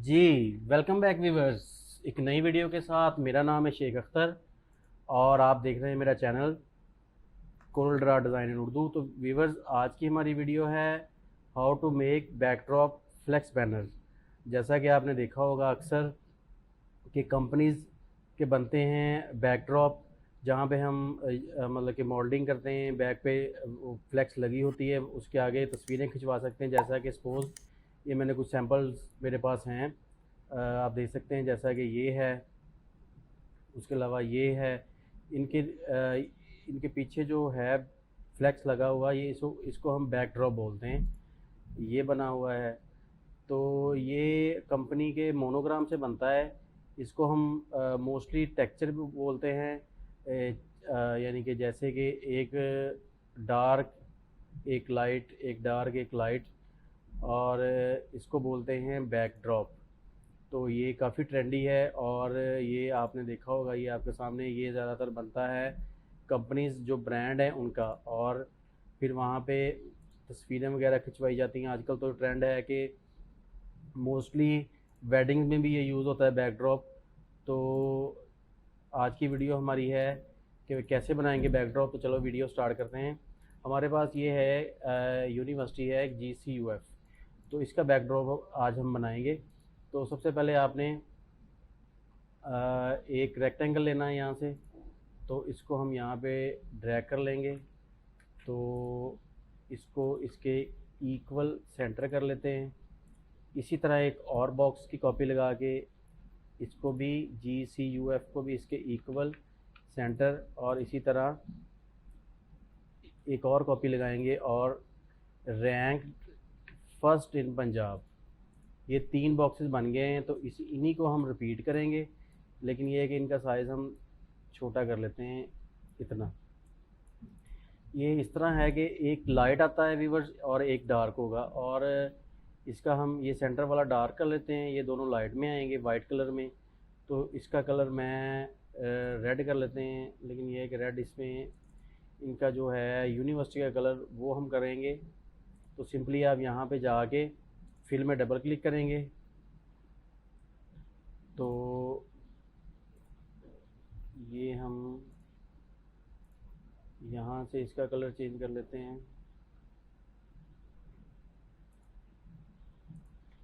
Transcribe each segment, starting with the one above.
जी, welcome back viewers. एक नई video के साथ। मेरा नाम है शेख अख्तर और आप देख रहे हैं मेरा channel Corel Draw design in Urdu. तो व्यूवर्स, आज की हमारी वीडियो है how to make backdrop flex banner. जैसा कि आपने देखा होगा अक्सर कि कंपनीज़ के बनते हैं बैकड्रॉप, जहाँ पे हम मतलब कि मॉडलिंग करते हैं, बैक पे फ्लेक्स लगी होती है, उसके आगे तस्वीरें खिंचवा सकते हैं। जैसा कि सपोज़ ये मैंने कुछ सैम्पल्स मेरे पास हैं, आप देख सकते हैं जैसा कि ये है, उसके अलावा ये है। इनके पीछे जो है फ्लेक्स लगा हुआ, ये इसको हम बैक ड्रॉप बोलते हैं। ये बना हुआ है, तो ये कंपनी के मोनोग्राम से बनता है। इसको हम मोस्टली टेक्सचर भी बोलते हैं, यानी कि जैसे कि एक डार्क एक लाइट, एक डार्क एक लाइट, और इसको बोलते हैं बैक ड्रॉप। तो ये काफ़ी ट्रेंडी है और ये आपने देखा होगा, ये आपके सामने ये ज़्यादातर बनता है कंपनीज जो ब्रांड है उनका, और फिर वहाँ पे तस्वीरें वगैरह खिंचवाई जाती हैं। आजकल तो ट्रेंड है कि मोस्टली वेडिंग्स में भी ये यूज़ होता है बैकड्रॉप। तो आज की वीडियो हमारी है कि कैसे बनाएंगे बैकड्रॉप। तो चलो वीडियो स्टार्ट करते हैं। हमारे पास ये है यूनिवर्सिटी है GCUF, तो इसका बैकड्रॉप आज हम बनाएंगे। तो सबसे पहले आपने एक रेक्टेंगल लेना है यहाँ से, तो इसको हम यहाँ पे ड्रैग कर लेंगे। तो इसको इसके इक्वल सेंटर कर लेते हैं। इसी तरह एक और बॉक्स की कॉपी लगा के इसको भी GCUF को भी इसके इक्वल सेंटर, और इसी तरह एक और कॉपी लगाएंगे और रैंक फर्स्ट इन पंजाब। ये 3 बॉक्सेस बन गए हैं, तो इन्हीं को हम रिपीट करेंगे, लेकिन ये है कि इनका साइज़ हम छोटा कर लेते हैं इतना। ये इस तरह है कि एक लाइट आता है व्यूवर्स और एक डार्क होगा, और इसका हम ये सेंटर वाला डार्क कर लेते हैं, ये दोनों लाइट में आएंगे वाइट कलर में। तो इसका कलर मैं रेड कर लेते हैं, लेकिन ये है कि रेड इसमें इनका जो है यूनिवर्सिटी का कलर वो हम करेंगे। तो सिंपली आप यहाँ पे जाके फिल में डबल क्लिक करेंगे, तो ये हम यहाँ से इसका कलर चेंज कर लेते हैं।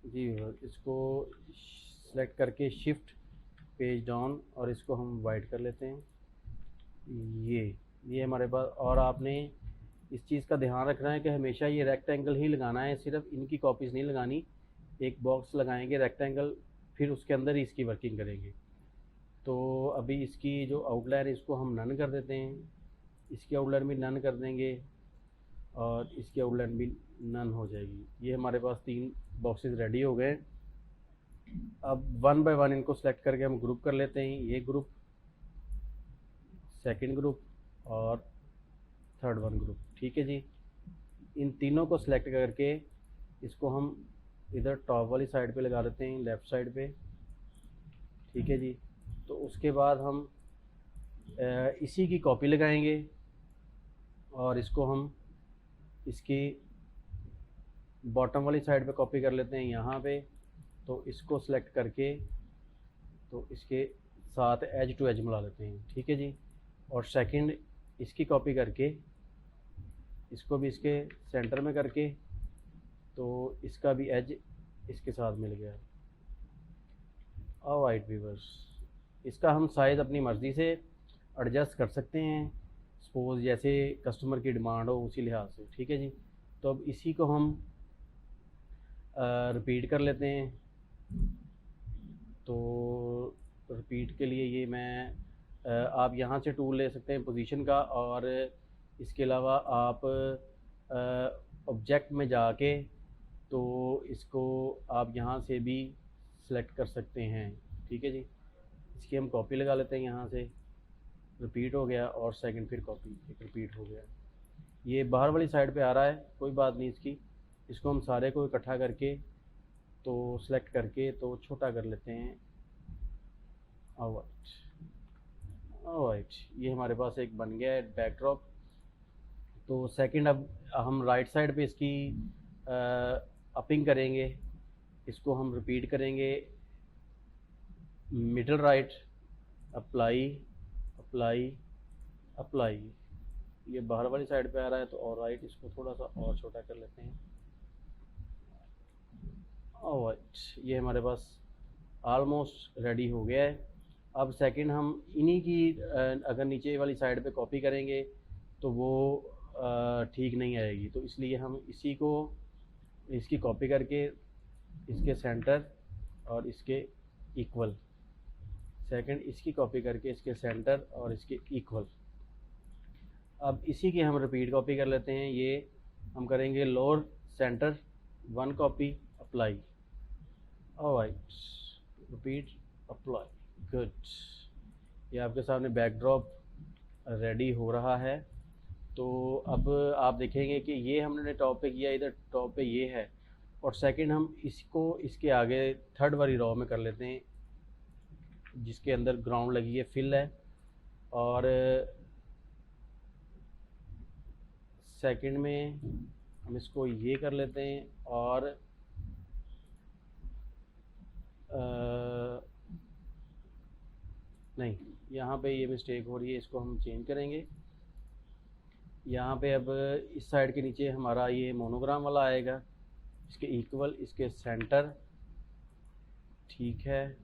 जी, इसको सेलेक्ट करके शिफ्ट पेज डाउन और इसको हम वाइट कर लेते हैं। ये हमारे पास। और आपने इस चीज़ का ध्यान रखना है कि हमेशा ये रेक्टेंगल ही लगाना है, सिर्फ इनकी कॉपीज़ नहीं लगानी। एक बॉक्स लगाएंगे रेक्टेंगल, फिर उसके अंदर ही इसकी वर्किंग करेंगे। तो अभी इसकी जो आउटलाइन इसको हम नन कर देते हैं, इसकी आउटलाइन भी नन कर देंगे और इसकी आउटलाइन भी नन हो जाएगी। ये हमारे पास 3 बॉक्सेस रेडी हो गए। अब वन बाय वन इनको सेलेक्ट करके हम ग्रुप कर लेते हैं। ये ग्रुप, सेकंड ग्रुप और थर्ड वन ग्रुप। ठीक है जी। इन तीनों को सिलेक्ट करके इसको हम इधर टॉप वाली साइड पे लगा देते हैं, लेफ़्ट साइड पे। ठीक है जी। तो उसके बाद हम इसी की कॉपी लगाएंगे और इसको हम इसकी बॉटम वाली साइड पे कॉपी कर लेते हैं यहाँ पे। तो इसको सिलेक्ट करके तो इसके साथ एज टू एज मिला लेते हैं। ठीक है जी। और सेकंड इसकी कॉपी करके इसको भी इसके सेंटर में करके तो इसका भी एज इसके साथ मिल गया। ऑलराइट व्यूअर्स, इसका हम साइज़ अपनी मर्ज़ी से एडजस्ट कर सकते हैं, सपोज़ जैसे कस्टमर की डिमांड हो उसी लिहाज से। ठीक है जी। तो अब इसी को हम रिपीट कर लेते हैं। तो रिपीट के लिए ये मैं आप यहाँ से टूल ले सकते हैं पोजीशन का, और इसके अलावा आप ऑब्जेक्ट में जाके तो इसको आप यहाँ से भी सिलेक्ट कर सकते हैं। ठीक है जी। इसकी हम कॉपी लगा लेते हैं, यहाँ से रिपीट हो गया और सेकंड फिर कॉपी एक रिपीट हो गया। ये बाहर वाली साइड पे आ रहा है, कोई बात नहीं इसकी। इसको हम सारे को इकट्ठा करके तो सिलेक्ट करके तो छोटा कर लेते हैं। ऑलराइट, ये हमारे पास एक बन गया है बैकड्रॉप। तो सेकंड अब हम राइट साइड पे इसकी अपिंग करेंगे। इसको हम रिपीट करेंगे middle right, apply apply apply. ये बाहर वाली साइड पे आ रहा है तो और राइट, इसको थोड़ा सा और छोटा कर लेते हैं। ऑलराइट, ये हमारे पास ऑलमोस्ट रेडी हो गया है। अब सेकंड हम इन्हीं की अगर नीचे वाली साइड पे कॉपी करेंगे तो वो ठीक नहीं आएगी, तो इसलिए हम इसी को इसकी कॉपी करके इसके सेंटर और इसके इक्वल, सेकंड इसकी कॉपी करके इसके सेंटर और इसके इक्वल। अब इसी की हम रिपीट कॉपी कर लेते हैं। ये हम करेंगे lower centre, one copy, apply. Alright, repeat, apply, good. ये आपके सामने बैकड्रॉप रेडी हो रहा है। तो अब आप देखेंगे कि ये हमने टॉप पे किया, इधर टॉप पे ये है, और सेकंड हम इसको इसके आगे थर्ड वाली रो में कर लेते हैं जिसके अंदर ग्राउंड लगी है, फिल है, और सेकंड में हम इसको ये कर लेते हैं और नहीं, यहाँ पे ये मिस्टेक हो रही है, इसको हम चेंज करेंगे। यहाँ पे अब इस साइड के नीचे हमारा ये मोनोग्राम वाला आएगा, इसके इक्वल, इसके सेंटर, ठीक है,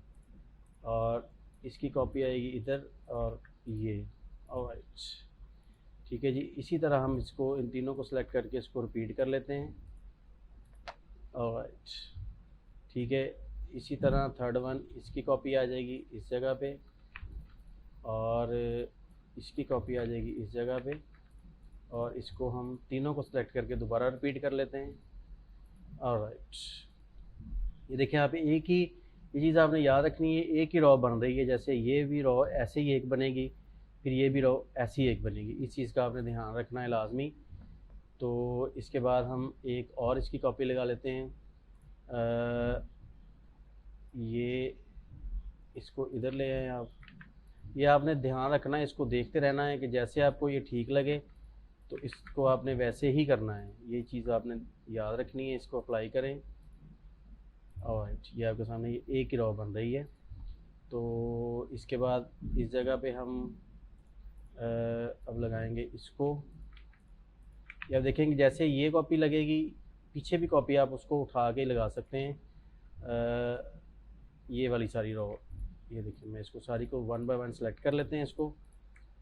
और इसकी कॉपी आएगी इधर और ये। ऑलराइट, ठीक है जी। इसी तरह हम इसको इन तीनों को सिलेक्ट करके इसको रिपीट कर लेते हैं। ऑलराइट, ठीक है। इसी तरह थर्ड वन, इसकी कॉपी आ जाएगी इस जगह पे और इसकी कॉपी आ जाएगी इस जगह पे, और इसको हम तीनों को सिलेक्ट करके दोबारा रिपीट कर लेते हैं। ऑलराइट, ये देखिए आप एक ही ये चीज़ आपने याद रखनी है, एक ही रो बन रही है। जैसे ये भी रो ऐसे ही एक बनेगी, फिर ये भी रो ऐसी एक बनेगी, इस चीज़ का आपने ध्यान रखना है लाजमी। तो इसके बाद हम एक और इसकी कॉपी लगा लेते हैं। ये इसको इधर ले आए आप। ये आपने ध्यान रखना है, इसको देखते रहना है कि जैसे आपको ये ठीक लगे तो इसको आपने वैसे ही करना है। ये चीज़ आपने याद रखनी है, इसको अप्लाई करें। ऑलराइट, ये आपके सामने ये एक ही रो बन रही है। तो इसके बाद इस जगह पे हम अब लगाएंगे इसको। या देखेंगे जैसे ये कॉपी लगेगी, पीछे भी कॉपी आप उसको उठा के लगा सकते हैं। ये वाली सारी रो, ये देखिए, मैं इसको सारी को वन बाय वन सेलेक्ट कर लेते हैं इसको,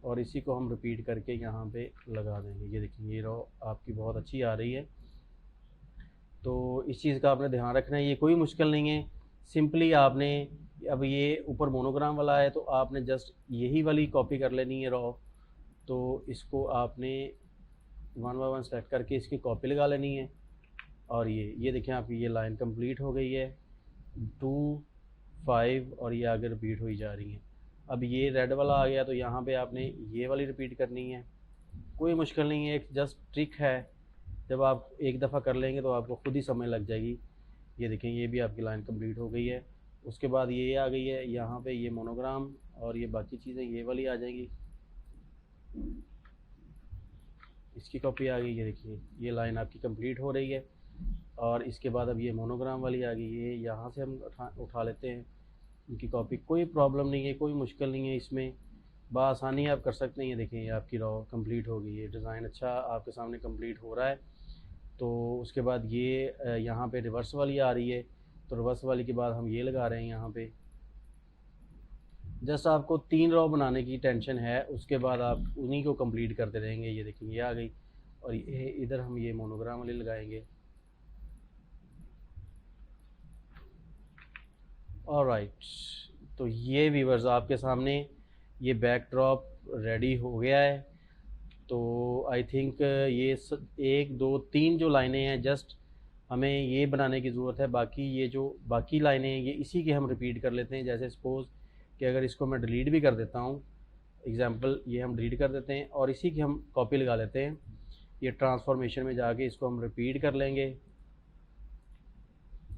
और इसी को हम रिपीट करके यहाँ पे लगा देंगे। ये देखिए, ये रो आपकी बहुत अच्छी आ रही है। तो इस चीज़ का आपने ध्यान रखना है, ये कोई मुश्किल नहीं है। सिंपली आपने अब ये ऊपर मोनोग्राम वाला है तो आपने जस्ट यही वाली कॉपी कर लेनी है रो। तो इसको आपने वन बाय वन सेलेक्ट करके इसकी कॉपी लगा लेनी है, और ये देखिए आपकी ये लाइन कंप्लीट हो गई है। 2, 5 और ये आगे रिपीट हुई जा रही है। अब ये रेड वाला आ गया तो यहाँ पे आपने ये वाली रिपीट करनी है। कोई मुश्किल नहीं है, एक जस्ट ट्रिक है। जब आप एक दफ़ा कर लेंगे तो आपको खुद ही समझ लग जाएगी। ये देखें, ये भी आपकी लाइन कंप्लीट हो गई है। उसके बाद ये आ गई है, यहाँ पे ये मोनोग्राम और ये बाकी चीज़ें ये वाली आ जाएंगी। इसकी कॉपी आ गई, ये देखिए, ये लाइन आपकी कंप्लीट हो रही है। और इसके बाद अब ये मोनोग्राम वाली आ गई, ये यहाँ से हम उठा लेते हैं इनकी कॉपी। कोई प्रॉब्लम नहीं है, कोई मुश्किल नहीं है, इसमें बआसानी आप कर सकते हैं। ये देखें, ये आपकी रो कंप्लीट हो गई है, डिज़ाइन अच्छा आपके सामने कंप्लीट हो रहा है। तो उसके बाद ये यहाँ पे रिवर्स वाली आ रही है, तो रिवर्स वाली के बाद हम ये लगा रहे हैं यहाँ पे। जस्ट आपको 3 रो बनाने की टेंशन है, उसके बाद आप उन्हीं को कंप्लीट करते रहेंगे। ये देखिए, ये आ गई, और ये इधर हम ये मोनोग्राम वाली लगाएंगे। ऑलराइट, तो ये व्यूअर्स आपके सामने ये बैकड्रॉप रेडी हो गया है। तो आई थिंक ये 1, 2, 3 जो लाइनें हैं जस्ट हमें ये बनाने की ज़रूरत है। बाकी ये जो बाकी लाइनें हैं ये इसी के हम रिपीट कर लेते हैं। जैसे सपोज़ कि अगर इसको मैं डिलीट भी कर देता हूँ, एग्जांपल ये हम डिलीट कर देते हैं और इसी की हम कॉपी लगा लेते हैं। ये ट्रांसफॉर्मेशन में जाके इसको हम रिपीट कर लेंगे,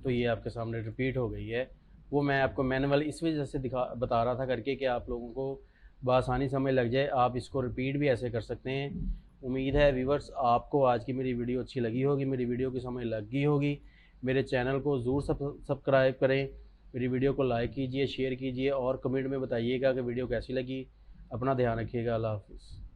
तो ये आपके सामने रिपीट हो गई है। वो मैं आपको मैनुअल इस वजह से बता रहा था करके कि आप लोगों को बआसानी समझ लग जाए। आप इसको रिपीट भी ऐसे कर सकते हैं। उम्मीद है व्यूवर्स आपको आज की मेरी वीडियो अच्छी लगी होगी, मेरी वीडियो की समझ लग गई होगी। मेरे चैनल को ज़रूर सब्सक्राइब करें, मेरी वीडियो को लाइक कीजिए, शेयर कीजिए और कमेंट में बताइएगा कि वीडियो कैसी लगी। अपना ध्यान रखिएगा। अल्लाह हाफ़िज़।